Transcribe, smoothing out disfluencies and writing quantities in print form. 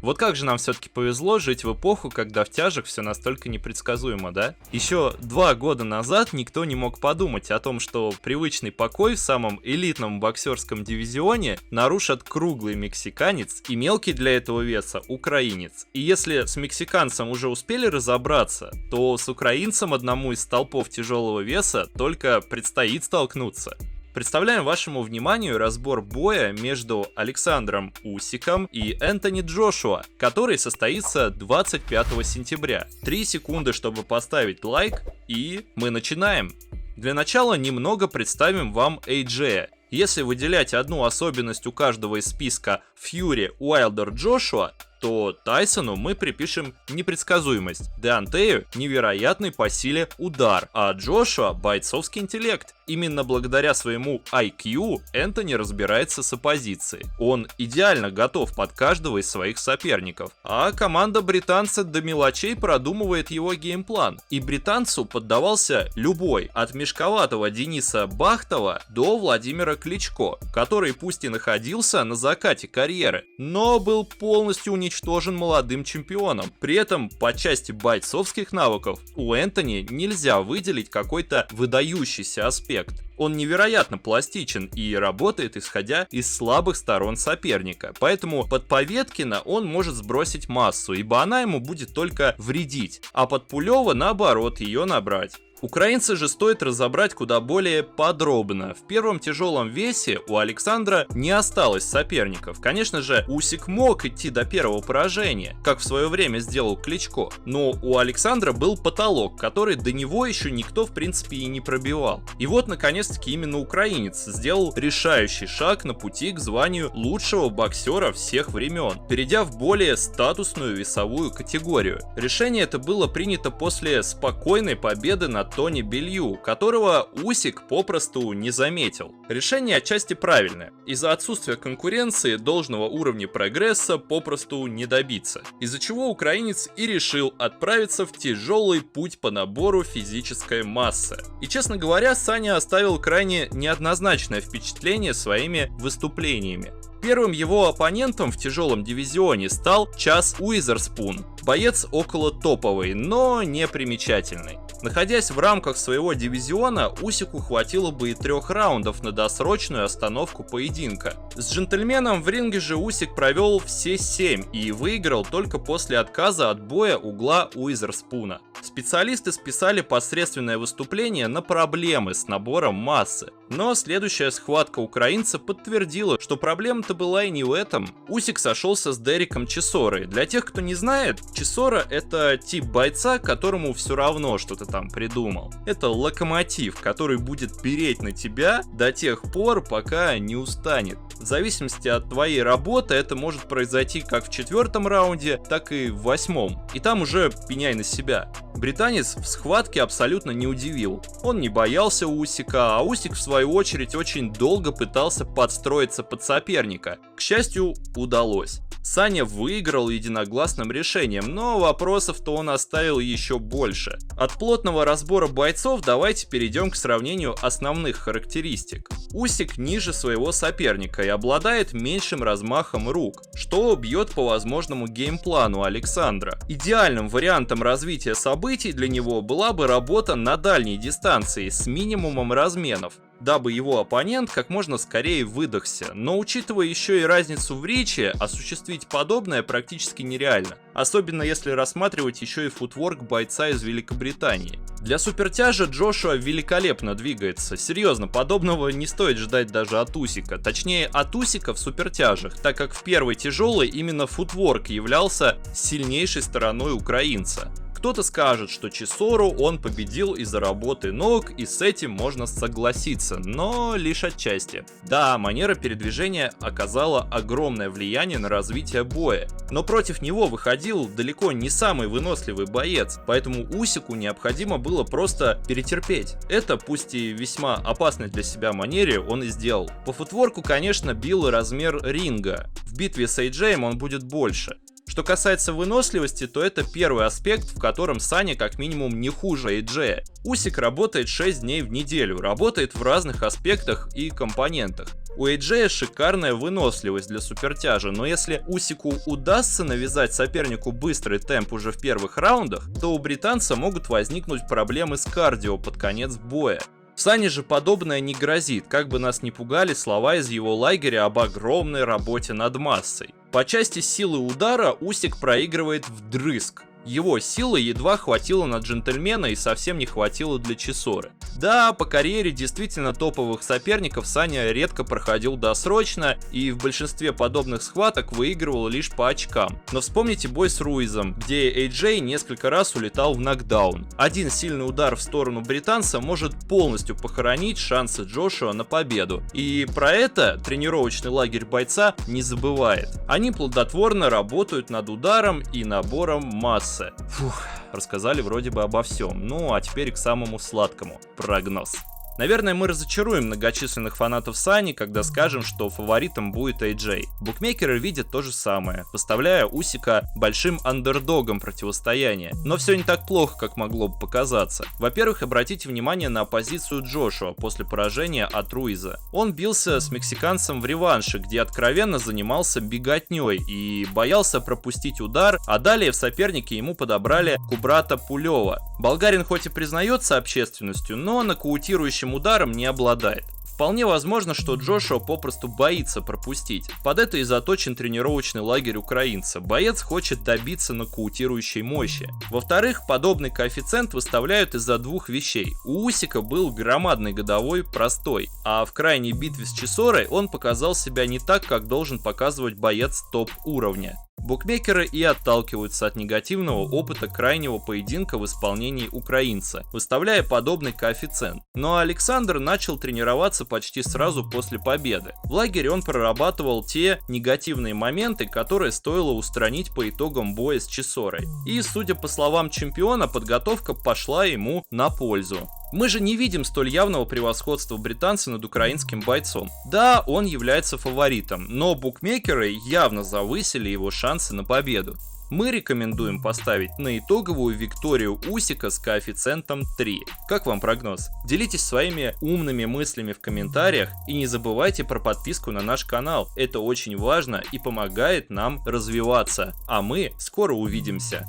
Вот как же нам все-таки повезло жить в эпоху, когда в тяжах все настолько непредсказуемо, да? Еще 2 года назад никто не мог подумать о том, что привычный покой в самом элитном боксерском дивизионе нарушат круглый мексиканец и мелкий для этого веса украинец. И если с мексиканцем уже успели разобраться, то с украинцем одному из столпов тяжелого веса только предстоит столкнуться. Представляем вашему вниманию разбор боя между Александром Усиком и Энтони Джошуа, который состоится 25 сентября. 3 секунды, чтобы поставить лайк, и мы начинаем. Для начала немного представим вам AJ. Если выделять одну особенность у каждого из списка Фьюри, Уайлдер, Джошуа, то Тайсону мы припишем непредсказуемость, Деонтею невероятный по силе удар, а Джошуа бойцовский интеллект. Именно благодаря своему IQ Энтони разбирается с оппозицией. Он идеально готов под каждого из своих соперников, а команда британца до мелочей продумывает его геймплан. И британцу поддавался любой, от мешковатого Дениса Бахтова до Владимира Кличко, который пусть и находился на закате карьеры, но был полностью уничтожен молодым чемпионом. При этом по части бойцовских навыков у Энтони нельзя выделить какой-то выдающийся аспект. Он невероятно пластичен и работает исходя из слабых сторон соперника, поэтому под Поветкина он может сбросить массу, ибо она ему будет только вредить, а под Пулева наоборот ее набрать. Украинца же стоит разобрать куда более подробно. В первом тяжелом весе у Александра не осталось соперников. Конечно же, Усик мог идти до первого поражения, как в свое время сделал Кличко, но у Александра был потолок, который до него еще никто в принципе и не пробивал. И вот наконец-таки именно украинец сделал решающий шаг на пути к званию лучшего боксера всех времен, перейдя в более статусную весовую категорию. Решение это было принято после спокойной победы над Тони Белью, которого Усик попросту не заметил. Решение отчасти правильное. Из-за отсутствия конкуренции должного уровня прогресса попросту не добиться. Из-за чего украинец и решил отправиться в тяжелый путь по набору физической массы. И честно говоря, Саня оставил крайне неоднозначное впечатление своими выступлениями. Первым его оппонентом в тяжелом дивизионе стал Час Уизерспун, боец около топовый, но не примечательный. Находясь в рамках своего дивизиона, Усику хватило бы и 3 раундов на досрочную остановку поединка. С джентльменом в ринге же Усик провел все 7 и выиграл только после отказа от боя угла Уизерспуна. Специалисты списали посредственное выступление на проблемы с набором массы. Но следующая схватка украинца подтвердила, что проблема-то была и не в этом. Усик сошелся с Дериком Чисорой. Для тех, кто не знает, Чисора — это тип бойца, которому все равно, что ты там придумал. Это локомотив, который будет переть на тебя до тех пор, пока не устанет. В зависимости от твоей работы это может произойти как в 4-м раунде, так и в 8-м. И там уже пеняй на себя. Британец в схватке абсолютно не удивил. Он не боялся Усика, а Усик в свою очередь очень долго пытался подстроиться под соперника. К счастью, удалось. Саня выиграл единогласным решением, но вопросов-то он оставил еще больше. От плотного разбора бойцов давайте перейдем к сравнению основных характеристик. Усик ниже своего соперника и обладает меньшим размахом рук, что бьет по возможному геймплану Александра. Идеальным вариантом развития событий для него была бы работа на дальней дистанции с минимумом разменов, дабы его оппонент как можно скорее выдохся, но учитывая еще и разницу в риче, осуществить подобное практически нереально, особенно если рассматривать еще и футворк бойца из Великобритании. Для супертяжа Джошуа великолепно двигается, серьезно, подобного не стоит ждать даже от Усика, точнее от Усика в супертяжах, так как в первой тяжелой именно футворк являлся сильнейшей стороной украинца. Кто-то скажет, что Чисору он победил из-за работы ног, и с этим можно согласиться, но лишь отчасти. Да, манера передвижения оказала огромное влияние на развитие боя, но против него выходил далеко не самый выносливый боец, поэтому Усику необходимо было просто перетерпеть. Это, пусть и весьма опасной для себя манере, он и сделал. По футворку, конечно, бил размер ринга, в битве с AJ он будет больше. Что касается выносливости, то это первый аспект, в котором Саня как минимум не хуже AJ. Усик работает 6 дней в неделю, работает в разных аспектах и компонентах. У AJ шикарная выносливость для супертяжа, но если Усику удастся навязать сопернику быстрый темп уже в первых раундах, то у британца могут возникнуть проблемы с кардио под конец боя. Сане же подобное не грозит, как бы нас ни пугали слова из его лагеря об огромной работе над массой. По части силы удара Усик проигрывает вдрызг. Его силы едва хватило на джентльмена и совсем не хватило для Чисоры. Да, по карьере действительно топовых соперников Саня редко проходил досрочно и в большинстве подобных схваток выигрывал лишь по очкам. Но вспомните бой с Руизом, где AJ несколько раз улетал в нокдаун. Один сильный удар в сторону британца может полностью похоронить шансы Джошуа на победу. И про это тренировочный лагерь бойца не забывает. Они плодотворно работают над ударом и набором массы. Фух, рассказали вроде бы обо всем. Ну а теперь к самому сладкому. Прогноз. Наверное, мы разочаруем многочисленных фанатов Сани, когда скажем, что фаворитом будет AJ. Букмекеры видят то же самое, выставляя Усика большим андердогом противостояния. Но все не так плохо, как могло бы показаться. Во-первых, обратите внимание на позицию Джошуа после поражения от Руиза. Он бился с мексиканцем в реванше, где откровенно занимался беготней и боялся пропустить удар, а далее в сопернике ему подобрали Кубрата Пулева. Болгарин хоть и признается общественностью, но нокаутирующим ударом не обладает. Вполне возможно, что Джошуа попросту боится пропустить. Под это и заточен тренировочный лагерь украинца. Боец хочет добиться нокаутирующей мощи. Во-вторых, подобный коэффициент выставляют из-за двух вещей. У Усика был громадный годовой простой, а в крайней битве с Чисорой он показал себя не так, как должен показывать боец топ-уровня. Букмекеры и отталкиваются от негативного опыта крайнего поединка в исполнении украинца, выставляя подобный коэффициент. Но Александр начал тренироваться почти сразу после победы. В лагере он прорабатывал те негативные моменты, которые стоило устранить по итогам боя с Чисорой. И, судя по словам чемпиона, подготовка пошла ему на пользу. Мы же не видим столь явного превосходства британца над украинским бойцом. Да, он является фаворитом, но букмекеры явно завысили его шансы на победу. Мы рекомендуем поставить на итоговую викторию Усика с коэффициентом 3. Как вам прогноз? Делитесь своими умными мыслями в комментариях и не забывайте про подписку на наш канал. Это очень важно и помогает нам развиваться. А мы скоро увидимся.